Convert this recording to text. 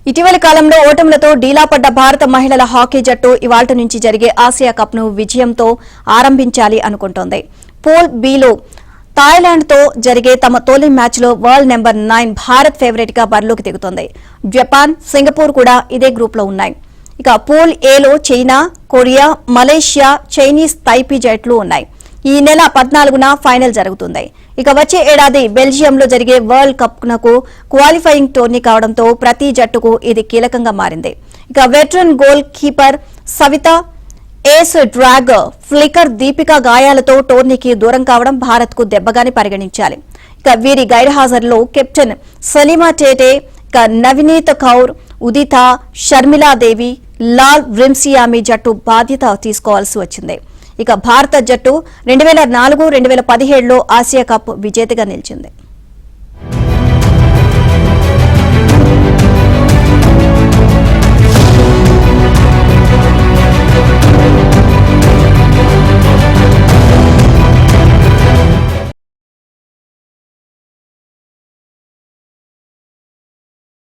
ఇటీవలి కాలంలో ఓటములతో డీలాపడ్డ భారత మహిళల హాకీ జట్టు ఇవాళ్టి నుంచి జరిగే ఆసియా కప్ ను విజయంతో ఆరంభించాలి అనుకుంటోంది. పూల్ బిలో థాయిలాండ్ తో జరిగే తమ తొలి మ్యాచ్ లో వరల్డ్ నెంబర్ 9 భారత్ ఫేవరెట్ గా బరిలోకి దిగుతోంది. జపాన్, సింగపూర్ కూడా ఇదే గ్రూప్ లో ఉన్నాయి. ఇక పూల్ ఏలో China, Korea, Malaysia, Chinese Taipei జట్లు ఉన్నాయి. ఈ నెల 14న ఫైనల్ జరుగుతుంది. ఇక వచ్చే ఏడాది బెల్జియంలో జరిగే వరల్డ్ కప్ నకు క్వాలిఫైయింగ్ టోర్నీ కావడంతో ప్రతి జట్టుకు ఇది కీలకంగా మారింది. ఇక వెటరన్ గోల్ కీపర్ సవిత, ఏస్ డ్రాగ్ ఫ్లికర్ దీపిక గాయాలతో టోర్నీకి దూరం కావడం భారత్ కు దెబ్బగానే పరిగణించాలి. ఇక వీరి గైర్హాజరులో కెప్టెన్ సలీమా టేటే, ఇక నవనీత్ కౌర్, ఉదిత, షర్మిలాదేవి, లాల్ వ్రిమ్సియామి జట్టు బాధ్యత తీసుకోవాల్సి వచ్చింది. ఇక భారత జట్టు 2004, 2017లో ఆసియా కప్ విజేతగా నిలిచింది.